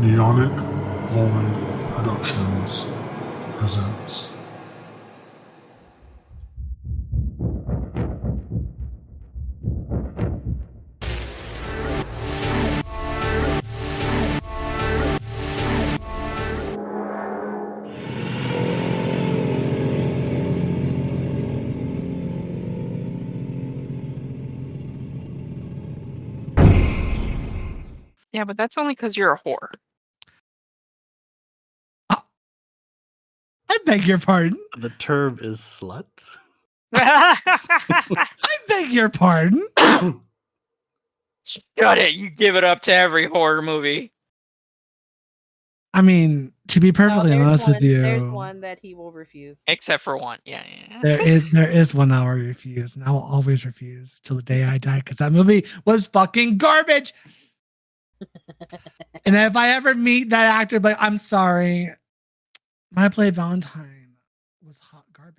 Neonic Void Productions presents. Yeah, but that's only because you're a whore. I beg your pardon. The term is slut. I beg your pardon. Shut it. You give it up to every horror movie. I mean, to be perfectly honest with you, there's one that he will refuse. Except for one. Yeah. there is one I will refuse, and I will always refuse till the day I die, because that movie was fucking garbage. And if I ever meet that actor, but I'm sorry, My Play Valentine was hot garbage.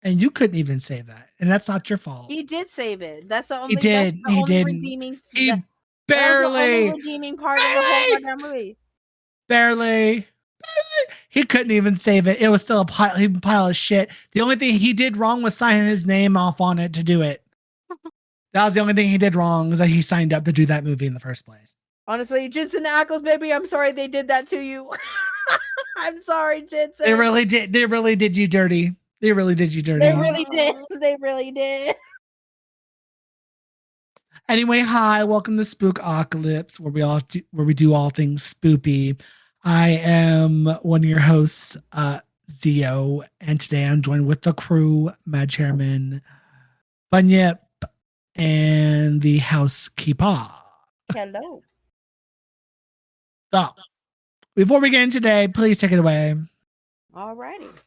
And you couldn't even say that. And that's not your fault. He did save it. That's the only. He did. That's the He only did. redeeming. He that barely. was the only redeeming part of the whole goddamn movie. Barely. He couldn't even save it. It was still a pile of shit. The only thing he did wrong was signing his name off on it to do it. That was the only thing he did wrong, is that he signed up to do that movie in the first place. Honestly, Jensen Ackles, baby, I'm sorry they did that to you. I'm sorry, Jensen. They really did. They really did you dirty. They really did you dirty. They really did. They really did. Anyway, hi, welcome to Spookocalypse, where we do all things spoopy. I am one of your hosts, Zio, and today I'm joined with the crew, Mad Chairman, Bunyip, and the housekeeper. Hello. So, before we get in today, please take it away. Alrighty.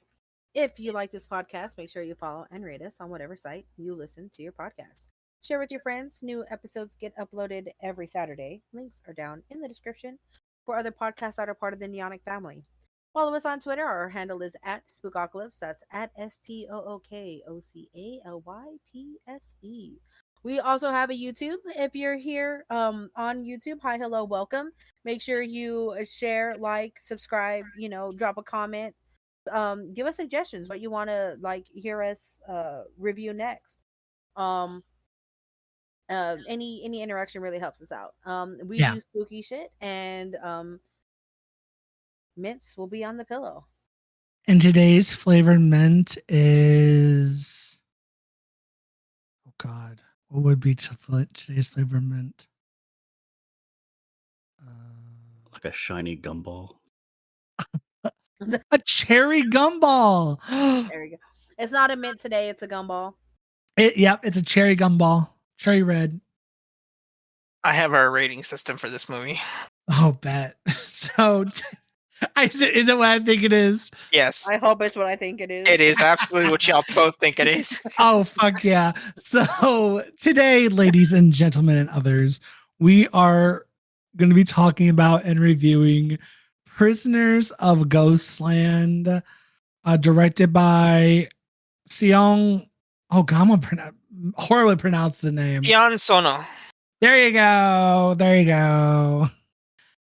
If you like this podcast, make sure you follow and rate us on whatever site you listen to your podcast. Share with your friends. New episodes get uploaded every Saturday. Links are down in the description for other podcasts that are part of the Neonic family. Follow us on Twitter. Our handle is @Spookocalypse. That's @SPOOKOCALYPSE. We also have a YouTube. If you're here on YouTube, hi, hello, welcome. Make sure you share, like, subscribe, drop a comment. Give us suggestions, what you want to hear us review next. Any interaction really helps us out. We do spooky shit, and mints will be on the pillow. And today's flavored mint is, oh God, what would be today's flavored mint? Like a shiny gumball. A cherry gumball. There we go. It's not a mint today, it's a gumball. Yep, it's a cherry gumball. Cherry red. I have our rating system for this movie. Oh, bet. So, is it what I think it is? Yes. I hope it's what I think it is. It is absolutely what y'all both think it is. Oh, fuck yeah. So, today, ladies and gentlemen and others, we are going to be talking about and reviewing Prisoners of Ghostland, directed by Seong. Oh, God, I'm going to horribly pronounce the name. Yeon Sono. There you go.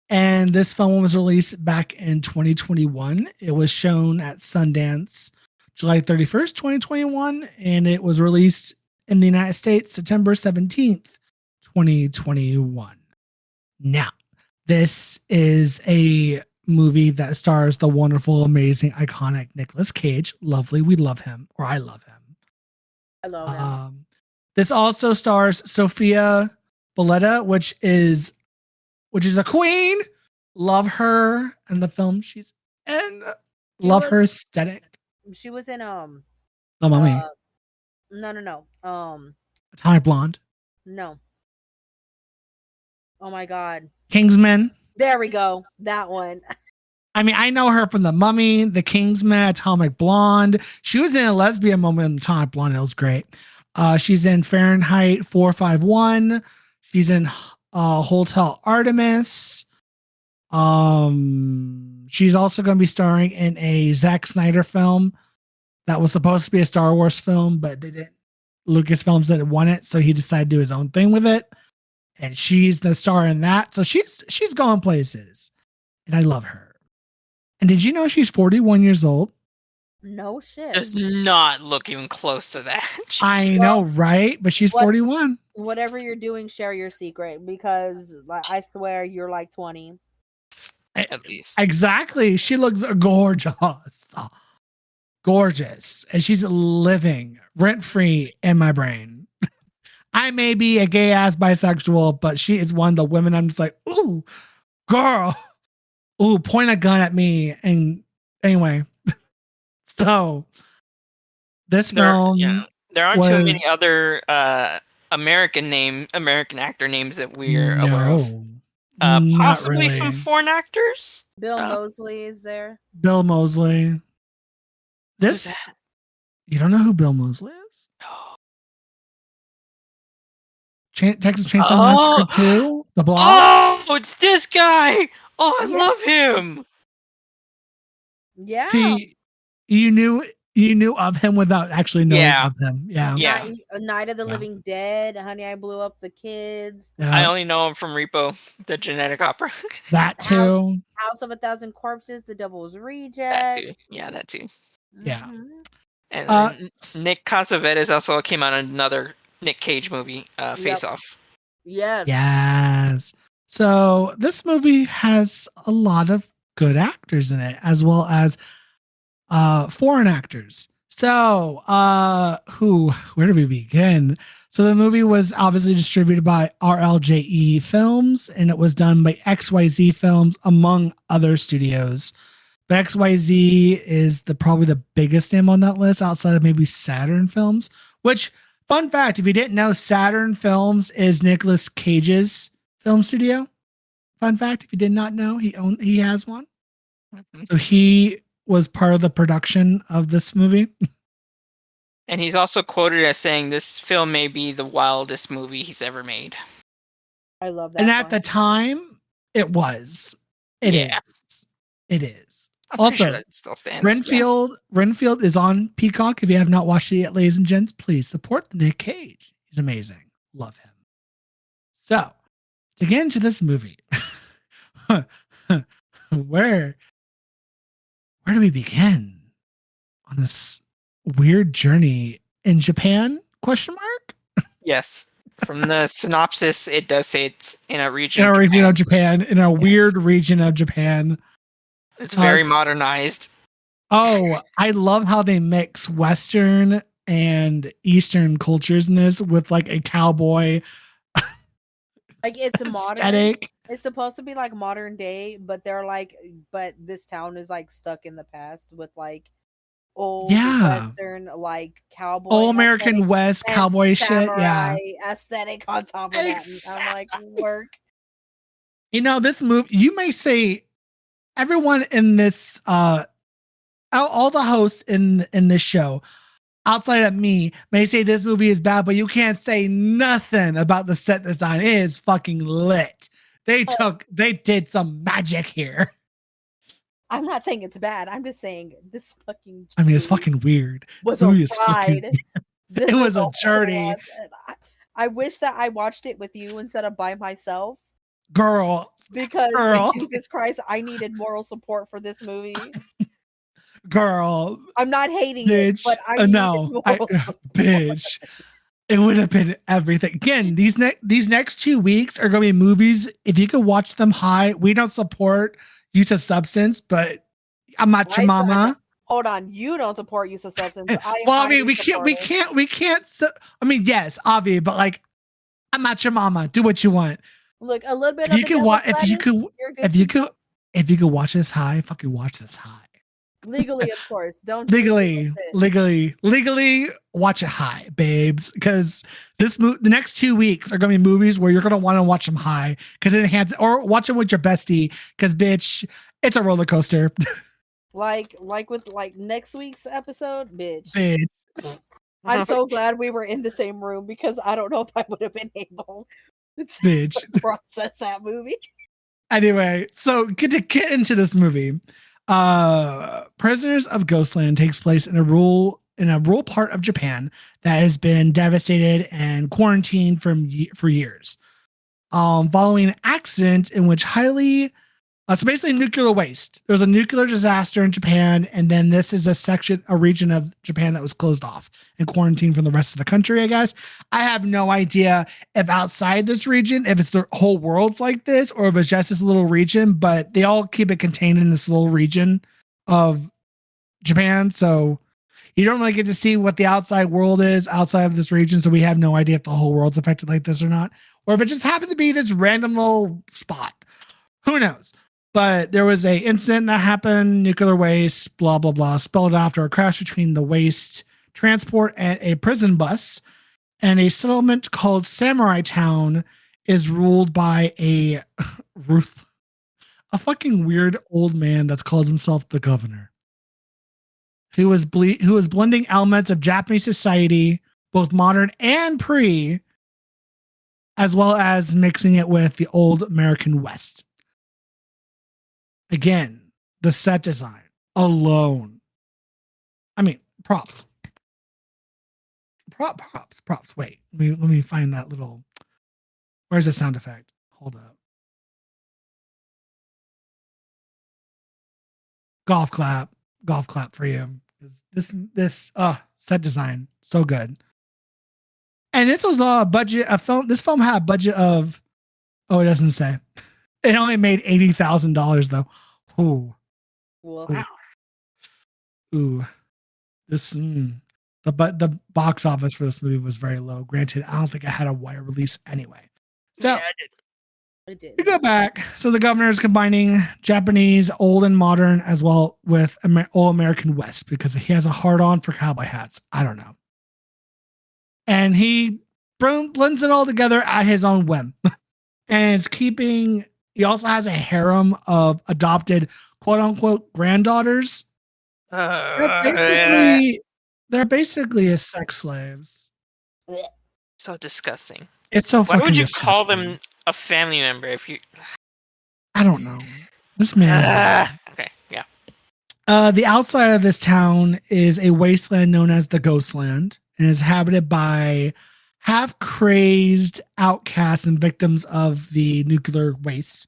And this film was released back in 2021. It was shown at Sundance July 31st, 2021, and it was released in the United States September 17th, 2021. Now, this is a movie that stars the wonderful, amazing, iconic Nicolas Cage. Lovely. We love him, or I love him. I love him. This also stars Sophia Boletta, which is a queen. Love her and the film she's in. Love her aesthetic. She was in The Mummy. No. Atomic Blonde. No. Oh my God. Kingsman. There we go. That one. I mean, I know her from The Mummy, The Kingsman, Atomic Blonde. She was in a lesbian moment in Atomic Blonde. It was great. She's in Fahrenheit 451. She's in Hotel Artemis. She's also going to be starring in a Zack Snyder film that was supposed to be a Star Wars film, but they didn't. Lucasfilms didn't want it, so he decided to do his own thing with it. and she's the star in that. So she's going places, and I love her. And did you know she's 41 years old? No shit. Does not look even close to that. I Jesus. know, right? But she's What- 41. Whatever you're doing, share your secret, because like, I swear you're like 20. At least. Exactly. She looks gorgeous. Gorgeous. And she's living rent free in my brain. I may be a gay ass bisexual, but she is one of the women I'm just like, ooh, girl. Ooh, point a gun at me. And anyway, so this film. There aren't too was- many other American actor names that we're aware of. Not Possibly some really. foreign actors. Bill Moseley is there. Bill Moseley. This you don't know who Bill Moseley is? Texas Chainsaw Massacre 2? The blog? Oh, it's this guy. Oh, I love him. Yeah. See, you knew of him without actually knowing Yeah. of him. Yeah. Yeah. Night of the Yeah. Living Dead. Honey, I Blew Up the Kids. Yeah. I only know him from Repo, the genetic opera. That too. House of a Thousand Corpses. The Devil's That too. Reject. Yeah, that too. Yeah. Mhm. And Uh, then Nick Cassavetes also came out in another Nick Cage movie, Face Off. Yes. Yes. So this movie has a lot of good actors in it, as well as foreign actors. So where do we begin? So the movie was obviously distributed by RLJE Films, and it was done by XYZ Films, among other studios. But XYZ is probably the biggest name on that list, outside of maybe Saturn Films. Which, fun fact, if you didn't know, Saturn Films is Nicolas Cage's film studio. Fun fact, if you did not know, he has one. Mhm. So he was part of the production of this movie. And he's also quoted as saying this film may be the wildest movie he's ever made. I love that. And at one. the time, it was. It is. Yeah. It is. I'm pretty Also, sure that still stands. Renfield is on Peacock. If you have not watched it yet, ladies and gents, please support Nic Cage. He's amazing. Love him. So, to get into this movie, where do we begin on this weird journey in Japan? Question mark. Yes. From the synopsis, it does say it's in a region. In a of region Japan. of Japan, in a weird region of Japan. It's very Us- modernized. Oh, I love how they mix Western and Eastern cultures in this with like a cowboy Like it's a modern. aesthetic. It's supposed to be like modern day, but but this town is like stuck in the past with like old Yeah. Western like cowboy, All American aesthetic West and cowboy shit. Yeah. samurai aesthetic on top of that. And I'm like, work. You know, this movie, you may say everyone in this, all the hosts in this show, outside of me, may say this movie is bad, but you can't say nothing about the set design. It is fucking lit. They did some magic here. I'm not saying it's bad. I'm just saying this fucking. I mean, it's movie fucking weird. was This a movie is fucking ride. This It was a journey. whole ass- I wish that I watched it with you instead of by myself. Girl, Because Girl. Jesus Christ, I needed moral support for this movie. girl, I'm not hating it, bitch. but I needed No, moral support. bitch. It would have been everything. Again, these next 2 weeks are going to be movies. If you could watch them high, we don't support use of substance, but I'm not your I mama. Hold on, you don't support use of substance. Well, I mean, highly we support it. can't. I mean, yes, obvious, but like, I'm not your mama. Do what you want. Look, a little bit. If of you the could watch, devil's if you lettuce, could, you're good if you to could, go. if you could watch this high, fucking watch this high. Legally, of course. Don't do illegal shit. legally watch it high, babes, because the next 2 weeks are gonna be movies where you're gonna want to watch them high because it enhances, or watch them with your bestie because bitch, it's a roller coaster. Like with next week's episode, bitch. Bitch. I'm so glad we were in the same room because I don't know if I would have been able to Bitch. process that movie. Anyway, so get into this movie. Prisoners of Ghostland takes place in a rural part of Japan that has been devastated and quarantined for years. following an accident in which so basically nuclear waste. There was a nuclear disaster in Japan, and then this is a region of Japan that was closed off and quarantined from the rest of the country, I guess. I have no idea if outside this region, if it's the whole world's like this, or if it's just this little region, but they all keep it contained in this little region of Japan. So you don't really get to see what the outside world is outside of this region. So we have no idea if the whole world's affected like this or not, or if it just happens to be this random little spot. Who knows? But there was a incident that happened, nuclear waste, blah, blah, blah, spelled after a crash between the waste transport and a prison bus. And a settlement called Samurai Town is ruled by a fucking weird old man that calls himself the governor, who was blending elements of Japanese society, both modern and pre, as well as mixing it with the old American West. Again, the set design alone. I mean, props. Props. Wait, let me find that little. Where's the sound effect? Hold up. Golf clap for you. This set design so good. And this was a budget a film. This film had a budget of, it doesn't say. It only made $80,000 though. Ooh. Wow. Ooh. This the box office for this movie was very low. Granted, I don't think it had a wide release anyway. So It did. we go back. So the governor is combining Japanese old and modern as well with old American West because he has a hard on for cowboy hats. I don't know. And he blends it all together at his own whim. And he also has a harem of adopted quote unquote granddaughters. They're basically his sex slaves. So disgusting. It's so fucking Why would you disgusting. call them a family member if you... I don't know. This man's okay, yeah. The outside of this town is a wasteland known as the Ghostland and is inhabited by half-crazed outcasts and victims of the nuclear waste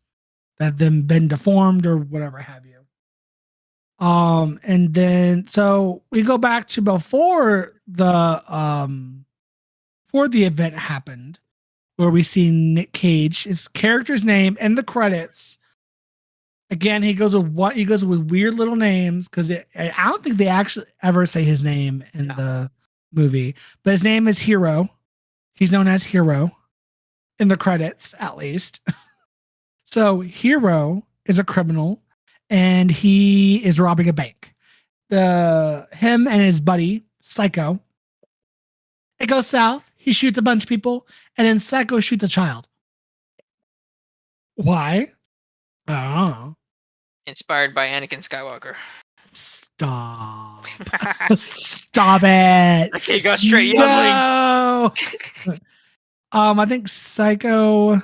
that have then been deformed or whatever have you. And then so we go back to before the event happened, where we see Nic Cage, his character's name in the credits. Again, he goes with weird little names because I don't think they actually ever say his name in the movie, but his name is Hero. He's known as Hero in the credits, at least. So Hero is a criminal and he is robbing a bank. Him and his buddy, Psycho. It goes south. He shoots a bunch of people and then Psycho shoots a child. Why? I don't know. Inspired by Anakin Skywalker. Stop. Stop it. Okay, go straight youngling. No. I think Psycho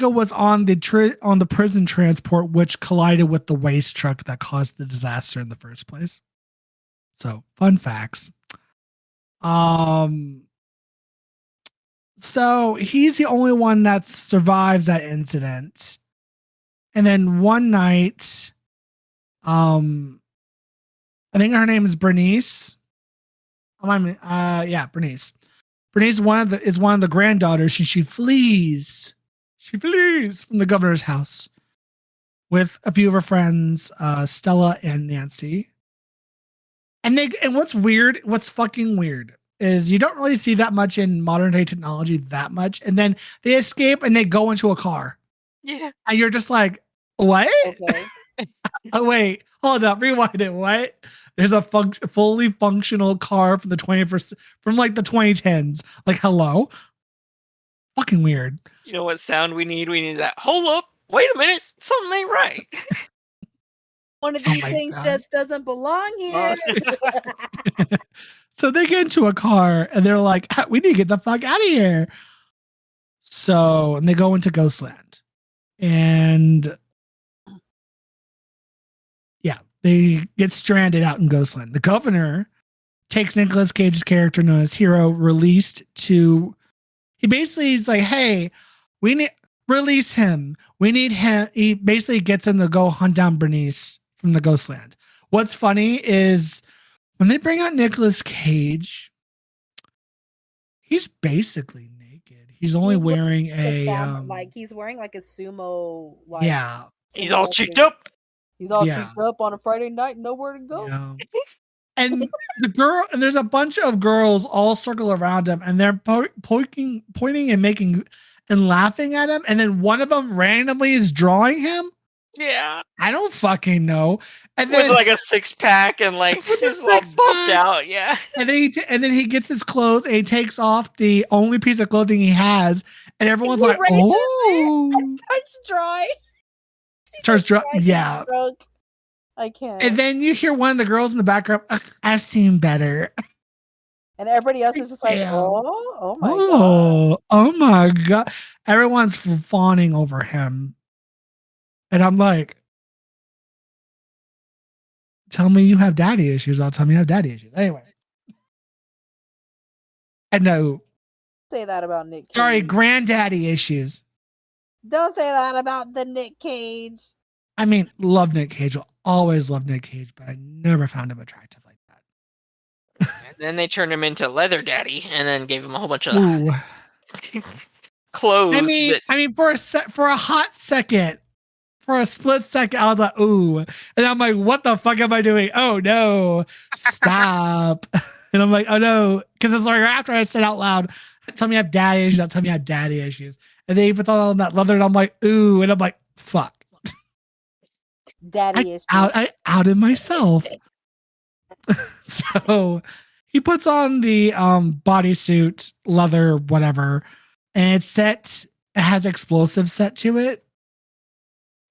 was on the prison transport, which collided with the waste truck that caused the disaster in the first place. So, fun facts. So he's the only one that survives that incident. And then one night, I think her name is Bernice. Bernice. Bernice is one of the granddaughters, and she flees. She flees from the governor's house with a few of her friends, Stella and Nancy. And what's fucking weird is you don't really see that much in modern day technology that much. And then they escape and they go into a car. Yeah. And you're just like, what? Okay. Oh, wait, hold up, rewind it. What? There's a fully functional car from the 2010s. Like, hello? Fucking weird. You know what sound we need? We need that. Hold up. Wait a minute. Something ain't right. One of these my things God. just doesn't belong here. So they get into a car and they're like, we need to get the fuck out of here. So, and they go into Ghostland. And yeah, they get stranded out in Ghostland. The governor takes Nicolas Cage's character known as Hero, released to He basically is like, hey, we need release him. We need him. He basically gets him to go hunt down Bernice from the Ghostland. What's funny is when they bring out Nicolas Cage, he's basically naked. He's only wearing he's wearing like a sumo yeah. He's all cheeked up. He's all Yeah. cheeked up on a Friday night, nowhere to go. Yeah. And there's a bunch of girls all circle around him, and they're pointing and making and laughing at him. And then one of them randomly is drawing him. Yeah. I don't fucking know. And then With like a 6-pack and like just all buffed out. Yeah. And then he gets his clothes and he takes off the only piece of clothing he has, and everyone's like, "Oh!" Starts dry. Starts dry. Yeah. Drunk. I can't. And then you hear one of the girls in the background, "I've seen better." And everybody else is just like, Damn. oh my god. Oh my god. Everyone's fawning over him. And I'm like, tell me you have daddy issues. I'll tell me you have daddy issues. Anyway. I know. Say that about Nic Cage. Sorry, granddaddy issues. Don't say that about the Nic Cage. I mean, love Nic Cage. Will always love Nic Cage, but I never found him attractive like that. And then they turned him into Leather Daddy and then gave him a whole bunch of Ooh. clothes. I mean, for a hot second, for a split second, I was like, ooh. And I'm like, what the fuck am I doing? Oh no, stop. And I'm like, oh no. Because it's like after I said out loud, tell me I have daddy issues, tell me I have daddy issues. And they put on that leather, and I'm like, ooh. And I'm like, fuck. Daddy issues. I outed myself. So he puts on the bodysuit, leather, whatever, and it has explosives set to it.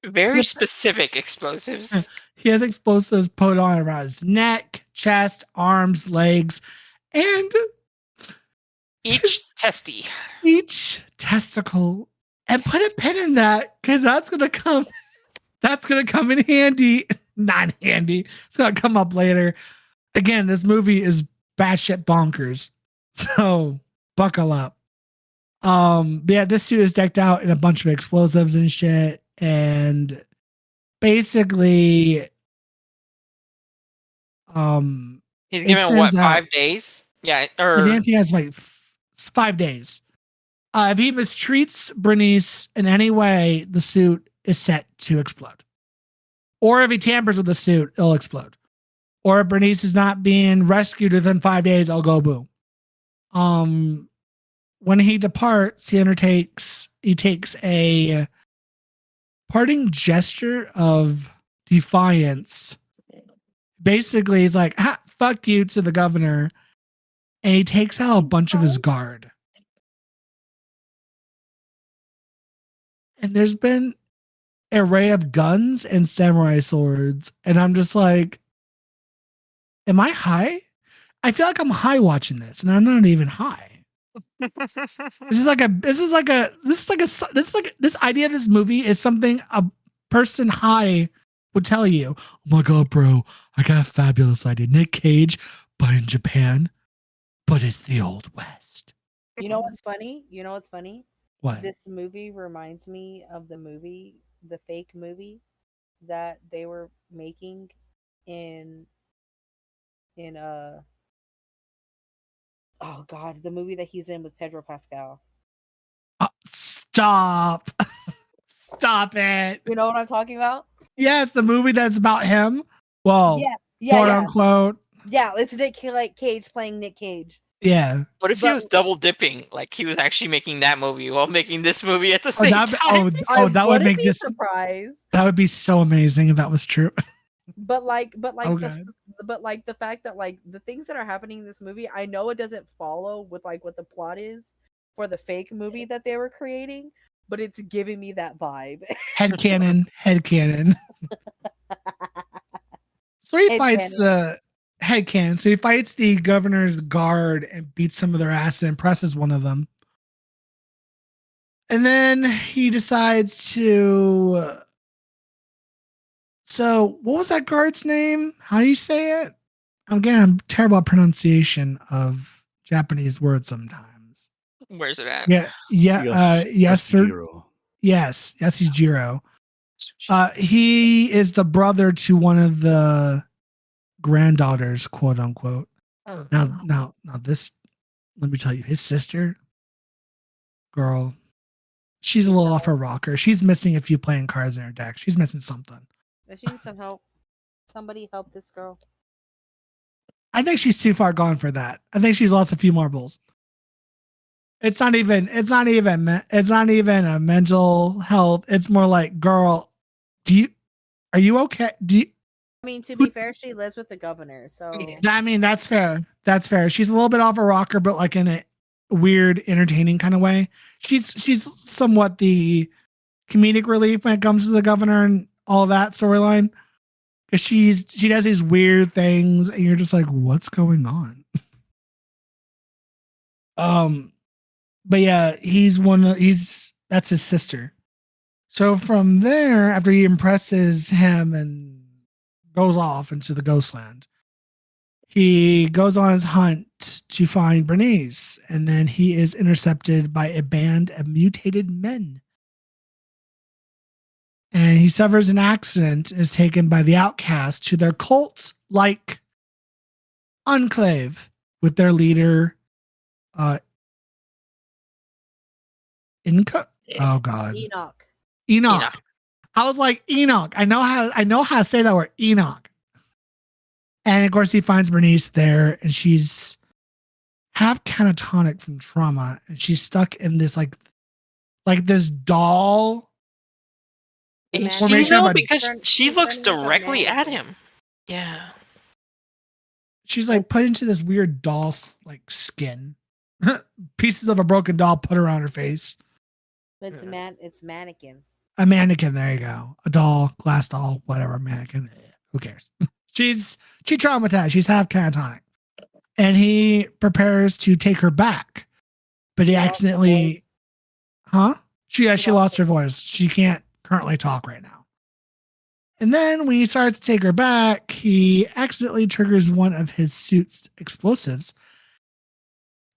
Very specific explosives. He has explosives put on around his neck, chest, arms, legs, and Each testy. each testicle. And put a pin in that, because that's gonna come in handy. Not handy. It's gonna come up later. Again, this movie is batshit bonkers. So buckle up. But yeah, this suit is decked out in a bunch of explosives and shit. And basically, He's given what, 5 days? Yeah, or I think he has like 5 days. If he mistreats Bernice in any way, the suit is set to explode. Or if he tampers with the suit, it'll explode. Or if Bernice is not being rescued within 5 days, I'll go boom. When he departs, he takes a parting gesture of defiance. Basically, he's like, fuck you to the governor. And he takes out a bunch of his guard. And there's been an array of guns and samurai swords. And I'm just like, am I high? I feel like I'm high watching this, and I'm not even high. This idea of this movie is something a person high would tell you. Oh my god, bro, I got a fabulous idea. Nic Cage, but in Japan, but it's the Old West. You know what's funny? What? This movie reminds me of the fake movie that they were making in oh god, the movie that he's in with Pedro Pascal. Stop. Stop it. You know what I'm talking about? Yeah, it's the movie that's about him. Well, quote unquote. Yeah, it's Nic Cage playing Nic Cage. Yeah. What if he was double dipping? Like he was actually making that movie while making this movie at the same time. That would make this surprise. That would be so amazing if that was true. But God. The fact that like the things that are happening in this movie, I know it doesn't follow with like what the plot is for the fake movie that they were creating, but it's giving me that vibe. Headcanon. So he fights the headcanon. So he fights the governor's guard and beats some of their ass and impresses one of them. And then he decides to. So what was that guard's name? How do you say it? Again, I'm terrible at pronunciation of Japanese words sometimes. Where's it at? Yeah, yes, sir. Jiro. Yes, he's Jiro. He is the brother to one of the granddaughters, quote unquote. Now, this. Let me tell you, his sister, girl, she's a little off her rocker. She's missing a few playing cards in her deck. She's missing something. Does she need some help? Somebody help this girl. I think she's too far gone for that. I think she's lost a few marbles. It's not even a mental health. It's more like, girl, are you okay? I mean, to be fair, she lives with the governor, so I mean, that's fair. That's fair. She's a little bit off a rocker, but like in a weird, entertaining kind of way. She's somewhat the comedic relief when it comes to the governor and all that storyline. Because she does these weird things, and you're just like, what's going on? But yeah, that's his sister. So from there, after he impresses him and goes off into the Ghostland, he goes on his hunt to find Bernice, and then he is intercepted by a band of mutated men. And he suffers an accident and is taken by the outcast to their cult-like enclave with their leader, Oh God, Enoch. I was like, Enoch. I know how to say that word, Enoch. And of course, he finds Bernice there, and she's half catatonic from trauma, and she's stuck in this like this doll. Because she looks directly at him. Yeah. She's like put into this weird doll like skin. Pieces of a broken doll put around her face. But it's mannequins. A mannequin, there you go. A doll, glass doll, whatever, mannequin. Who cares? She's traumatized. She's half catatonic. And he prepares to take her back. But he accidentally She lost her voice. She can't currently talk right now. And then when he starts to take her back, he accidentally triggers one of his suit's explosives.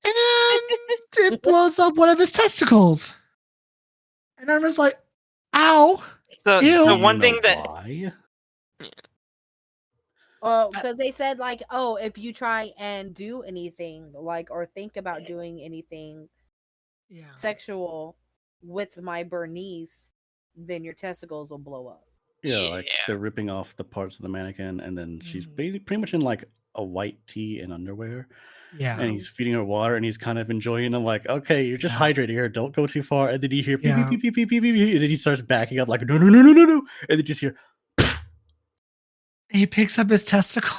And it blows up one of his testicles. And I'm just like, ow. So one thing that why? Well, because they said like, oh, if you try and do anything like or think about doing anything sexual with my Bernice, then your testicles will blow up. Yeah, like they're ripping off the parts of the mannequin, and then she's pretty much in like a white tee and underwear. Yeah. And he's feeding her water, and he's kind of enjoying them. Like, okay, you're just hydrating her. Don't go too far. And then you hear beep, beep, beep, beep, beep, beep, beep, and then he starts backing up like, no. And then just hear. He picks up his testicle.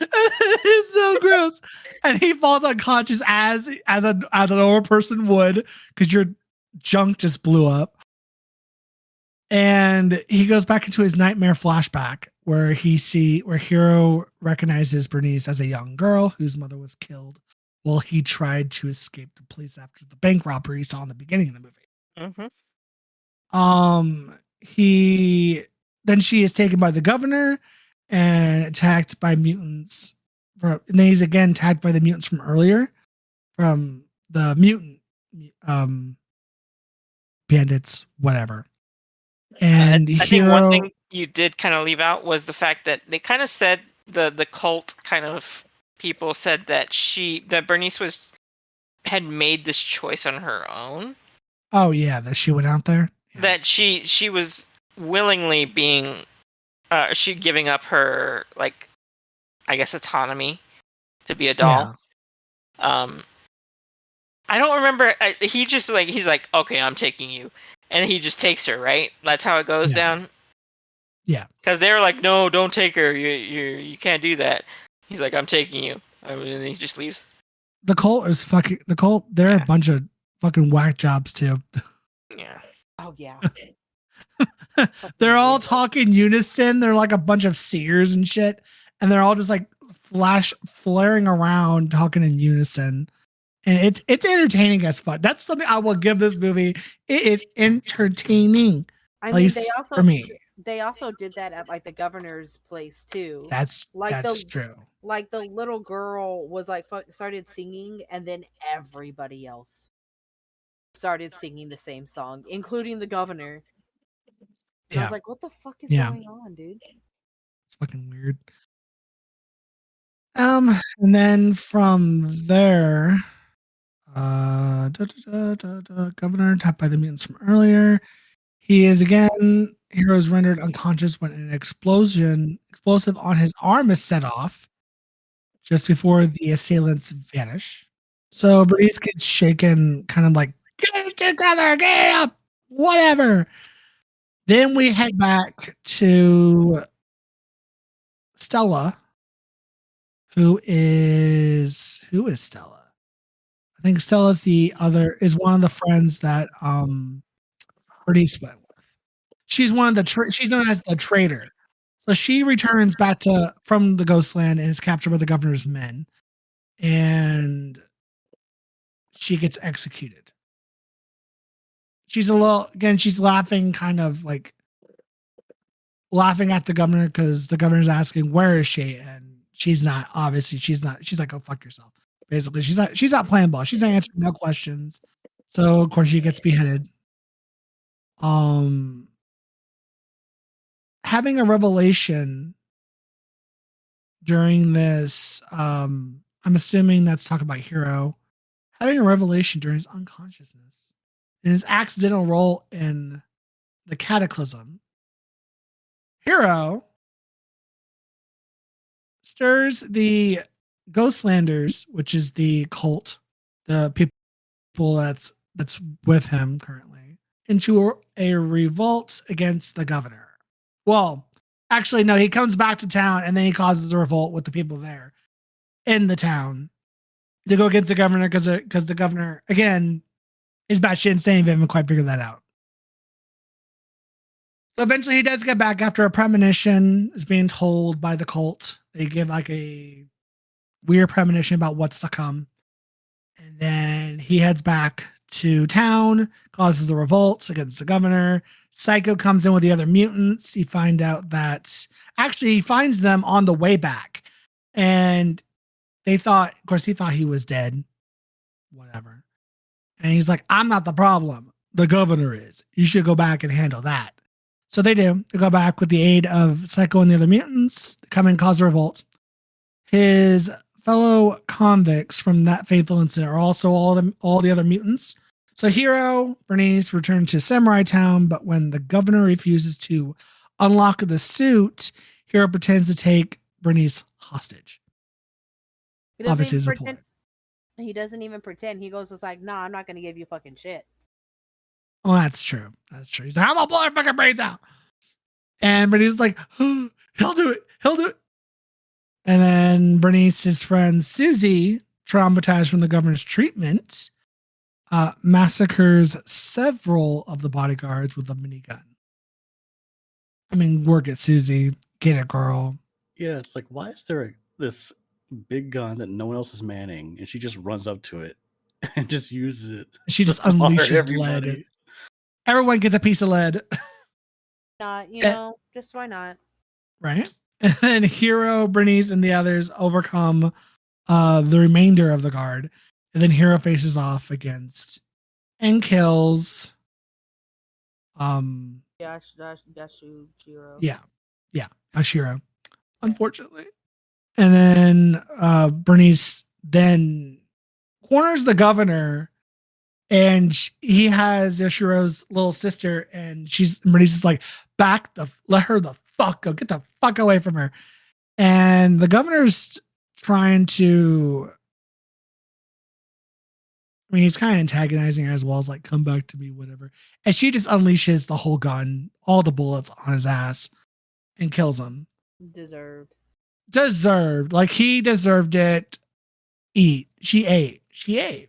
It's so gross. And he falls unconscious as a normal person would, because your junk just blew up. And he goes back into his nightmare flashback where Hiro recognizes Bernice as a young girl whose mother was killed while he tried to escape the police after the bank robbery he saw in the beginning of the movie. Then she is taken by the governor and attacked by mutants. And then he's again attacked by the mutants from earlier, from the mutant bandits, whatever. And I think one thing you did kind of leave out was the fact that they kind of said the cult kind of people said that Bernice had made this choice on her own. Oh yeah, that she went out there. Yeah. That she was willingly being she giving up her, like, I guess, autonomy to be a doll. Yeah. I don't remember. He's like, okay, I'm taking you. And he just takes her, right? That's how it goes down? Yeah. Because they were like, no, don't take her. You can't do that. He's like, I'm taking you. And then he just leaves. The cult, they're a bunch of fucking whack jobs, too. Yeah. Oh, yeah. They're all talking unison. They're like a bunch of seers and shit. And they're all just like flaring around talking in unison. And it's entertaining as fuck. That's something I will give this movie. It is entertaining. I mean, for me. They also did that at like the governor's place too. That's like true. Like the little girl was like started singing, and then everybody else started singing the same song, including the governor. And I was like, "What the fuck is going on, dude?" It's fucking weird. And then from there, governor tapped by the mutants from earlier. He is again. Hero is rendered unconscious when an explosive on his arm is set off just before the assailants vanish. So Breeze gets shaken, kind of like, get it together, get it up, whatever. Then we head back to Stella, who is Stella? I think Stella's is one of the friends that Bernice went with. She's one of the she's known as the traitor. So she returns back from the Ghostland and is captured by the governor's men, and she gets executed. She's she's laughing, kind of like laughing at the governor because the governor's asking where is she, and she's not. Obviously, she's not. She's like, "Go fuck yourself." Basically, she's not playing ball. She's not answering no questions. So of course she gets beheaded. Having a revelation during this, I'm assuming that's talking about Hero having a revelation during his unconsciousness, in his accidental role in the cataclysm. Hero stirs the Ghostlanders, which is the cult, the people that's with him currently, into a revolt against the governor. Well, actually, no, he comes back to town and then he causes a revolt with the people there in the town to go against the governor because the governor, again, is batshit insane. They haven't quite figured that out. So eventually he does get back after a premonition is being told by the cult. They give like a weird premonition about what's to come. And then he heads back to town, causes a revolt against the governor. Psycho comes in with the other mutants. He finds out that actually he finds them on the way back. And he thought he was dead. Whatever. And he's like, I'm not the problem. The governor is. You should go back and handle that. So they do. They go back with the aid of Psycho and the other mutants, come and cause a revolt. His fellow convicts from that fateful incident are also all the other mutants. So Hero, Bernice return to Samurai Town, but when the governor refuses to unlock the suit, Hero pretends to take Bernice hostage. Obviously, it's a ploy. He doesn't even pretend. He goes, it's like, nah, I'm not going to give you fucking shit. Oh, that's true. That's true. He's like, I'm going to blow your fucking brains out. And Bernice's like, oh, he'll do it. He'll do it. And then Bernice's friend Susie, traumatized from the governor's treatment, massacres several of the bodyguards with a minigun. I mean, work it, Susie. Get it, girl. Yeah, it's like, why is there this big gun that no one else is manning, and she just runs up to it and just uses it? She just unleashes lead. Everyone gets a piece of lead. Just why not? Right? And then Hero, Bernice, and the others overcome the remainder of the guard. And then Hero faces off against and kills Shiro. Yeah. Ashiro. Unfortunately. And then Bernice then corners the governor, and he has Yashiro's little sister, and Bernice is like, let her the fuck go. Get the fuck away from her. And the governor's trying to, I mean, he's kind of antagonizing her as well as like, come back to me, whatever. And she just unleashes the whole gun, all the bullets on his ass, and kills him. Deserved. Like, he deserved it. She ate.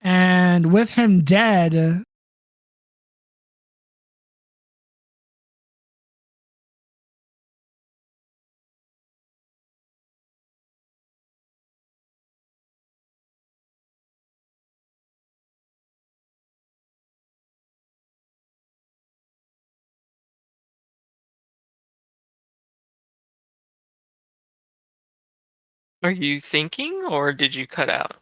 And with him dead, Are you thinking, or did you cut out?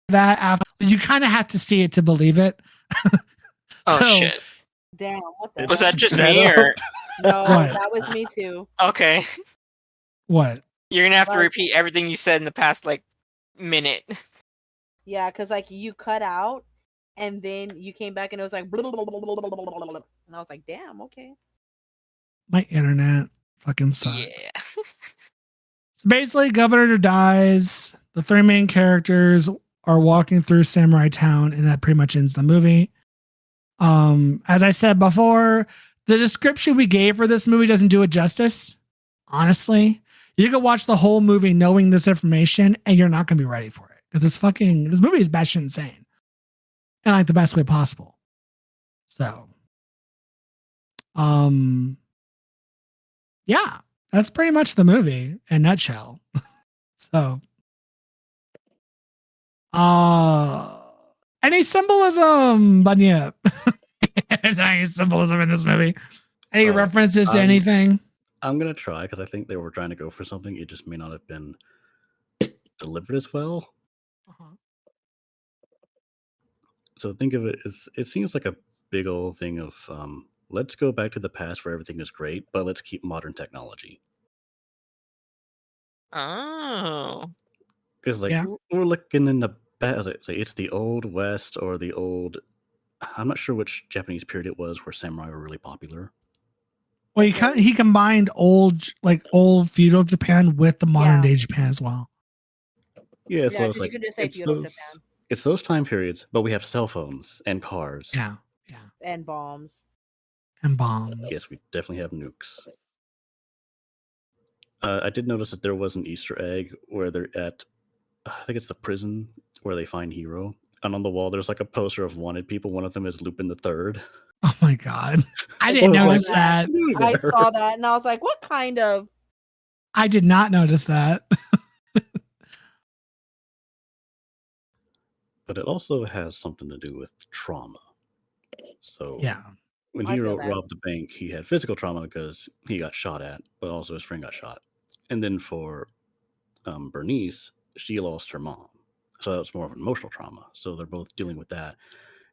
That after you kind of have to see it to believe it. Oh So, shit! Damn, what the Was hell? that just Sped me, up. or No, What? that was me too. okay? What? You're gonna have to Like- repeat everything you said in the past like minute. Yeah, because like you cut out and then you came back and it was like blah, blah, blah, blah, blah, blah, blah, blah, blah. And I was like, damn, okay. My internet fucking sucks. Yeah. So basically, Governor dies. The three main characters are walking through Samurai Town, and that pretty much ends the movie. As I said before, the description we gave for this movie doesn't do it justice. Honestly, you could watch the whole movie knowing this information, and you're not gonna be ready for it because this movie is batshit insane, and like the best way possible. So, yeah, that's pretty much the movie in a nutshell. So, any symbolism, Bunyip? There's any symbolism in this movie? Any references to anything? I'm gonna try because I think they were trying to go for something. It just may not have been delivered as well. So think of it as it seems like a big old thing of let's go back to the past where everything is great, but let's keep modern technology. Oh. Because like Yeah. we're looking in the it's the old west or the old. I'm not sure which Japanese period it was where samurai were really popular. Well, he combined old feudal Japan with the modern day Japan as well. Yeah, Yeah, so it's 'cause like you could just say it's feudal those, Japan. it's those time periods, but we have cell phones and cars. Yeah, And bombs. and bombs. Yes, we definitely have nukes. I did notice that there was an Easter egg where they're at, I think it's the prison where they find Hiro. And on the wall, there's like a poster of wanted people. One of them is Lupin the Third. Oh my god, I didn't notice that. I saw that and I was like, what kind of? I did not notice that. But it also has something to do with trauma. So Yeah. when I feel Hiro that. robbed the bank, he had physical trauma because he got shot at, but also his friend got shot. And then for Bernice, she lost her mom. So that was more of an emotional trauma. So they're both dealing with that.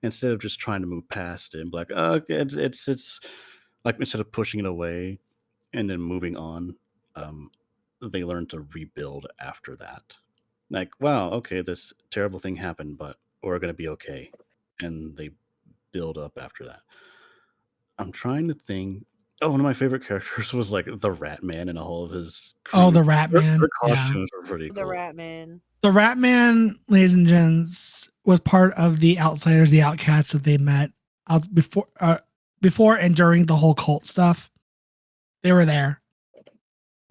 Instead of just trying to move past it and be like, oh, it's like instead of pushing it away and then moving on, they learn to rebuild after that. Like, wow, okay, this terrible thing happened, but we're going to be okay. And they build up after that. I'm trying to think. Oh, one of my favorite characters was like the Rat Man and all of his crew. Oh, the Rat Man. Their Yeah. costumes were pretty The cool. Rat Man. The Rat Man, ladies and gents, was part of the Outsiders, the Outcasts that they met out before and during the whole cult stuff. They were there.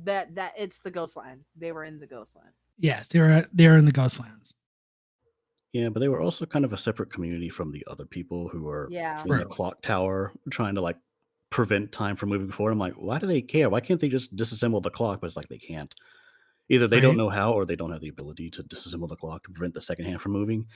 That it's the Ghostland. They were in the Ghostland. Yes, they were in the Ghostlands. Yeah, but they were also kind of a separate community from the other people who were Yeah. in the True. clock tower trying to like prevent time from moving forward. I'm like, why do they care? Why can't they just disassemble the clock? But it's like they can't. Either they don't Right. know how or they don't have the ability to disassemble the clock to prevent the second hand from moving.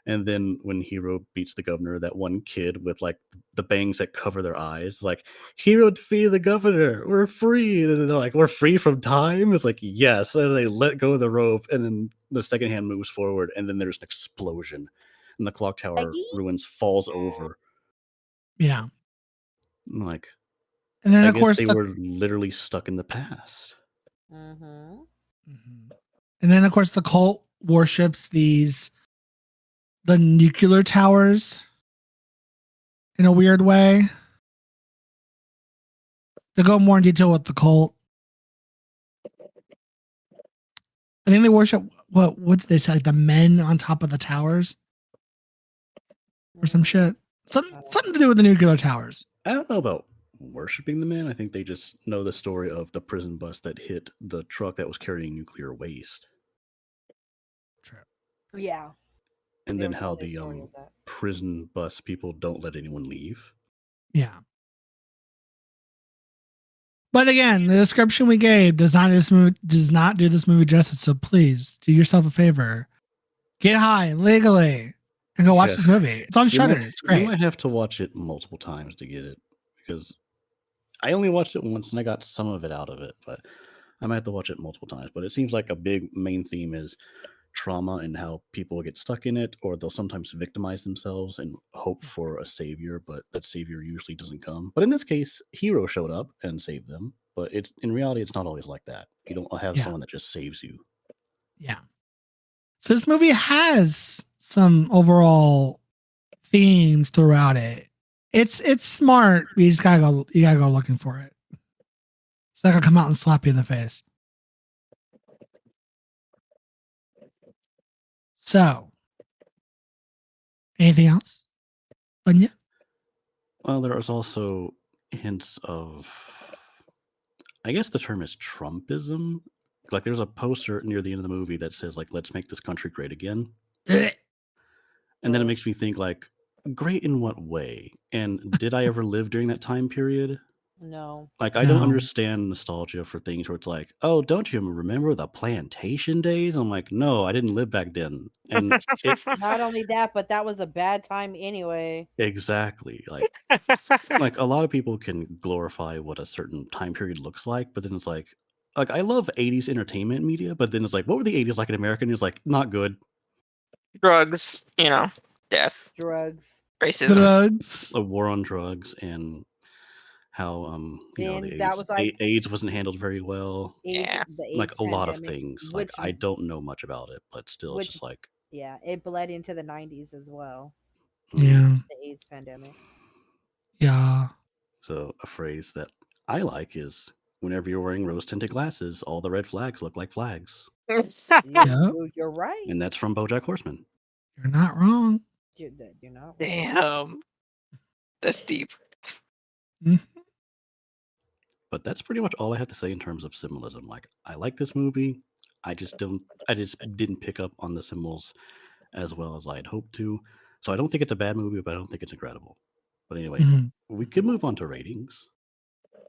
And then when Hiro beats the governor, that one kid with like the bangs that cover their eyes, like, Hiro defeated the governor. We're free. And they're like, we're free from time. It's like, yes. And they let go of the rope, and then the second hand moves forward, and then there's an explosion, and the clock tower Peggy? ruins falls over. Yeah. I'm like, And then, I of guess course, they were literally stuck in the past. Mm-hmm. And then, of course, the cult worships the nuclear towers in a weird way. To go more in detail with the cult, I think they worship what did they say? Like the men on top of the towers or some shit. Something to do with the nuclear towers. I don't know about worshiping the man. I think they just know the story of the prison bus that hit the truck that was carrying nuclear waste. True. Yeah. And They then were how telling their the story with that. prison bus people don't let anyone leave. Yeah. But again, the description we gave does not do this movie justice. So please do yourself a favor, get high legally, and go watch Yeah. this movie. It's on Shudder. You It's great. might have to watch it multiple times to get it because I only watched it once and I got some of it out of it. But I might have to watch it multiple times, but it seems like a big main theme is trauma and how people get stuck in it, or they'll sometimes victimize themselves and hope for a savior, but that savior usually doesn't come. But in this case, Hero showed up and saved them. But it's in reality, it's not always like that. You don't have Yeah. someone that just saves you. Yeah. So this movie has some overall themes throughout it. It's smart, but you gotta go looking for it. It's not gonna come out and slap you in the face. So, anything else? Bunya? Well, there is also hints of, I guess the term is Trumpism. Like there's a poster near the end of the movie that says like, "Let's make this country great again." And then it makes me think like, great in what way? And did I ever live during that time period? No. Like, I don't No. understand nostalgia for things where it's like, oh, don't you remember the plantation days? I'm like, no, I didn't live back then. And Not only that, but that was a bad time anyway. exactly. Like a lot of people can glorify what a certain time period looks like, but then it's like I love 80s entertainment media, but then it's like, what were the 80s like in America? And it's like, not good. Drugs, death, Drugs. racism. Drugs. A war on drugs and how Then the that AIDS, was like AIDS wasn't handled very well. Yeah. the Like AIDS a lot of pandemic, things. which Like I don't know much about it, but still, it's just like yeah, it bled into the 90s as well. Yeah. The AIDS pandemic. Yeah. So a phrase that I like is, whenever you're wearing rose-tinted glasses, all the red flags look like flags, Yeah. You're right. and that's from BoJack Horseman. You're not wrong. You're not wrong. Damn. That's deep. But that's pretty much all I have to say in terms of symbolism. Like, I like this movie. I just didn't pick up on the symbols as well as I had hoped to. So I don't think it's a bad movie, but I don't think it's incredible. But anyway, Mhm. we could move on to ratings.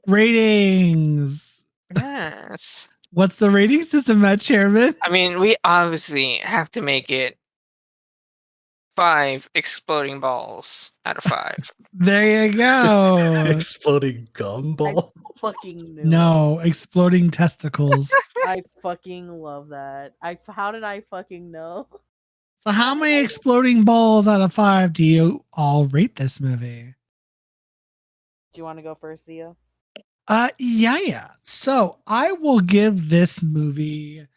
Ratings. Yes. What's the rating system, Matt Chairman? I mean, we obviously have to make it 5 exploding balls out of 5. There you go. Exploding gumball. Fucking knew. No, exploding testicles. I fucking love that. How did I fucking know? So how many exploding balls out of 5 do you all rate this movie? Do you want to go first, Zia? Yeah. So I will give this movie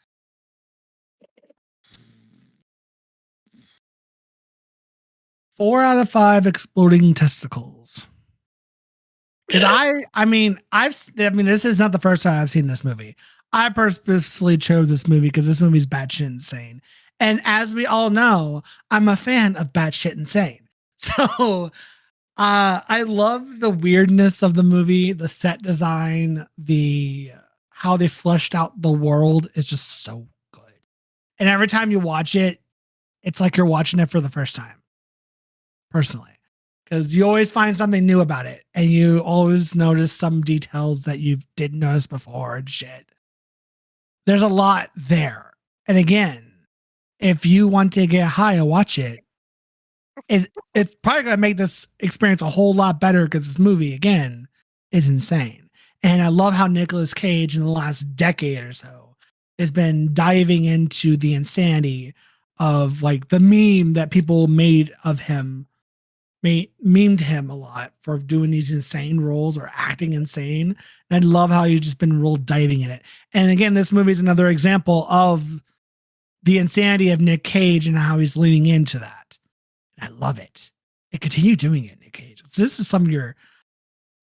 4 out of 5 exploding testicles. Because I mean, this is not the first time I've seen this movie. I purposely chose this movie because this movie's batshit insane. And as we all know, I'm a fan of batshit insane. So I love the weirdness of the movie, the set design, how they fleshed out the world is just so good. And every time you watch it, it's like you're watching it for the first time. Personally. Because you always find something new about it. And you always notice some details that you didn't notice before and shit. There's a lot there. And again, if you want to get high and watch it, it's probably going to make this experience a whole lot better because this movie, again, is insane. And I love how Nicolas Cage in the last decade or so has been diving into the insanity of like the meme that people made of him, memed him a lot for doing these insane roles or acting insane. And I love how you've just been real diving in it. And again, this movie is another example of the insanity of Nic Cage and how he's leaning into that. I love it. And continue doing it, Nic Cage. So this is some of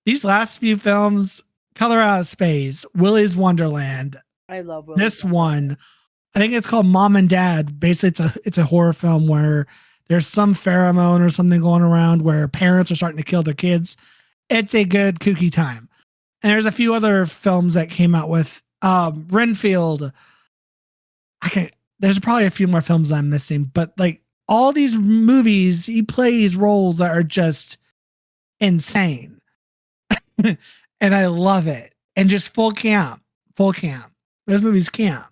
these last few films, Color Out of Space, Willy's Wonderland. I love Willy's this one. I think it's called Mom and Dad. Basically, it's a horror film where there's some pheromone or something going around where parents are starting to kill their kids. It's a good kooky time. And there's a few other films that came out with Renfield. There's probably a few more films I'm missing, but like all these movies, he plays roles that are just insane. And I love it. And just full camp. Those movies camp.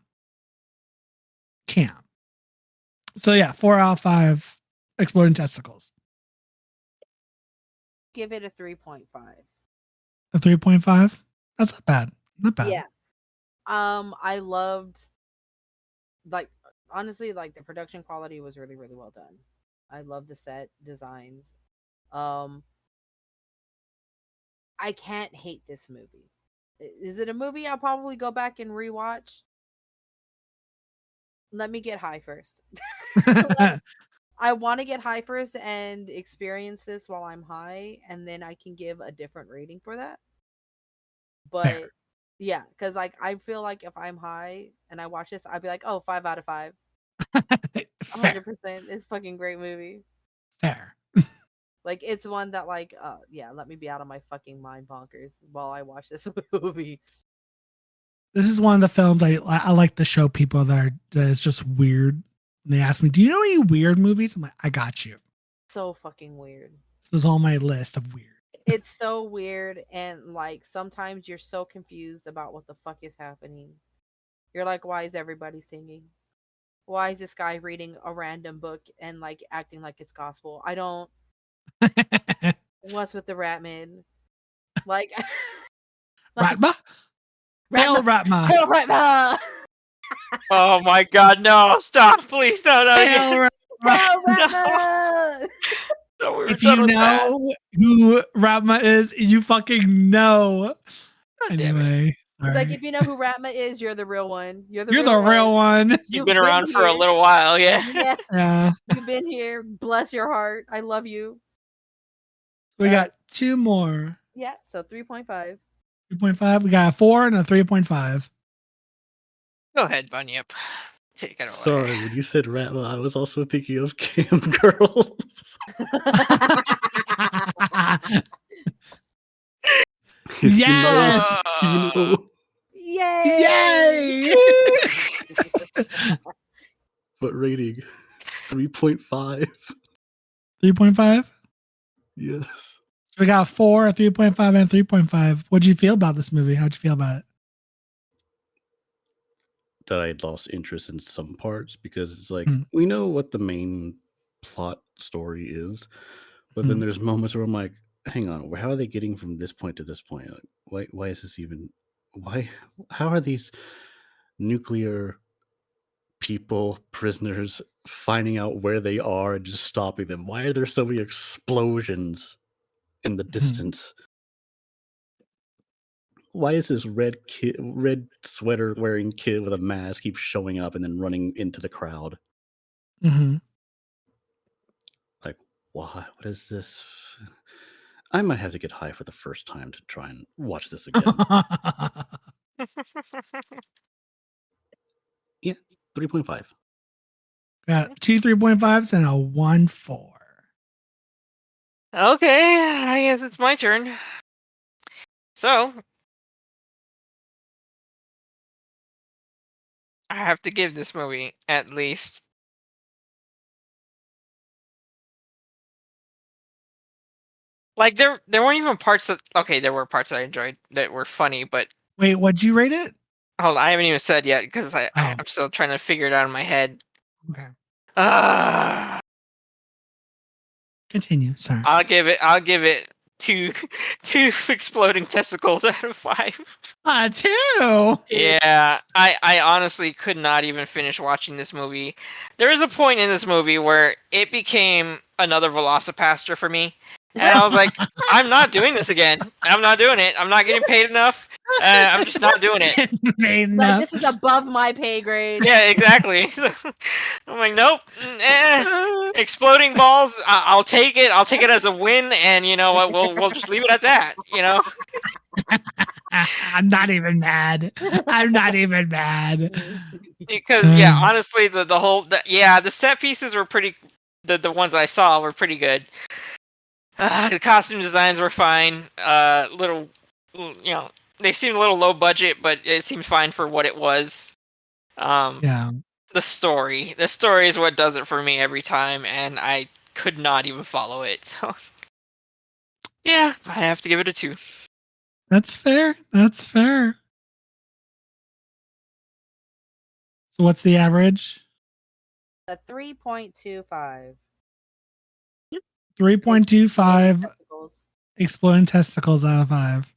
So yeah, 4 out of 5 exploding testicles. Give it a 3.5. A 3.5? That's not bad. Not bad. Yeah. I loved, like, honestly, like the production quality was really, really well done. I love the set designs. Um, I can't hate this movie. Is it a movie I'll probably go back and rewatch? Let me get high first. I want to get high first and experience this while I'm high, and then I can give a different rating for that. But Fair. yeah, because like I feel like if I'm high and I watch this, I'd be like, oh, 5 out of 5. Fair. 100%. It's a fucking great movie. Fair. Like it's one that like yeah, let me be out of my fucking mind bonkers while I watch this movie. This is one of the films I like to show people that it's just weird. And they ask me, "Do you know any weird movies?" I'm like, "I got you." So fucking weird. This is on my list of weird. It's so weird, and like sometimes you're so confused about what the fuck is happening. You're like, why is everybody singing? Why is this guy reading a random book and like acting like it's gospel? I don't. What's with the Ratman? Like, like Ratma? Hail Ratma! Hail Ratma! Oh my god, no! Stop, please, no. Hail Ratma! Hail Ratma! So we were If done you with that. know who Ratma is, you fucking know. God damn it. Anyway, It's like sorry. if you know who Ratma is, you're the real one. You're the You're real the one. real one. You've been around for a here. little while, yeah. Yeah, Yeah. you've been here. Bless your heart. I love you. We got two more. Yeah, so 3.5. 3.5. We got a 4 and a 3.5. Go ahead, Bunyip. Take it away. Sorry, when you said Ratma, I was also thinking of Camp Girls. If you know, Yes! you know. Yay! Yay! What rating? 3.5. 3.5. Yes. So we got a 4, a 3.5, and a 3.5. What'd you feel about this movie? How'd you feel about it? That I had lost interest in some parts because it's like Mm. we know what the main plot story is, but then there's moments where I'm like, hang on, how are they getting from this point to this point? Like, why is this even? Why? How are these nuclear people, prisoners, finding out where they are and just stopping them? Why are there so many explosions in the distance? Why is this red sweater wearing kid with a mask keep showing up and then running into the crowd? Mm-hmm. Like, why? What is this? I might have to get high for the first time to try and watch this again. Yeah, 3.5. Got 2 3.5s and a 1.4. Okay, I guess it's my turn. So, I have to give this movie at least like there weren't even parts that there were parts that I enjoyed that were funny, but Wait, what'd you rate it? hold on, I haven't even said yet because Oh. I'm still trying to figure it out in my head. Okay. Continue. Sorry. I'll give it two exploding testicles out of 5. 2. Yeah, I honestly could not even finish watching this movie. There is a point in this movie where it became another Velocipaster for me. And I was like, I'm not doing this again. I'm not doing it. I'm not getting paid enough. I'm just not doing it. Like, this is above my pay grade. Yeah, exactly. I'm like, nope. Exploding balls. I'll take it. I'll take it as a win, and you know what? We'll just leave it at that. You know. I'm not even mad. I'm not even mad. Because honestly, the whole the set pieces were pretty. The ones I saw were pretty good. The costume designs were fine. Little, they seemed a little low budget, but it seemed fine for what it was. Yeah. The story is what does it for me every time, and I could not even follow it. So, yeah, I have to give it a 2. That's fair. That's fair. So what's the average? A 3.25. 3.25 Testicles. exploding testicles out of 5.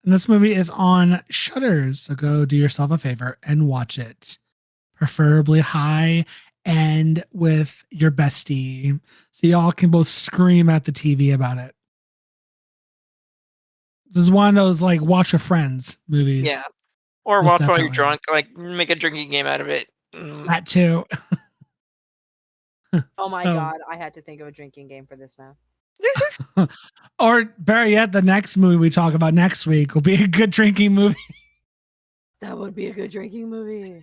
And this movie is on Shutters, so go do yourself a favor and watch it, preferably high and with your bestie, so y'all can both scream at the TV about it. This is one of those like watch with friends movies. Yeah. Or Most watch while you're definitely. drunk, like make a drinking game out of it. That too. Oh my So- god, I had to think of a drinking game for this now. Or better yet, the next movie we talk about next week will be a good drinking movie. That would be a good drinking movie.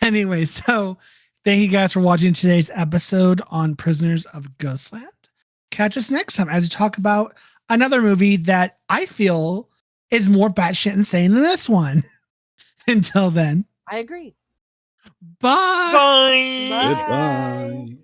Anyway, so thank you guys for watching today's episode on Prisoners of Ghostland. Catch us next time as we talk about another movie that I feel is more batshit insane than this one. Until then, I agree. bye. Bye. Bye. Goodbye.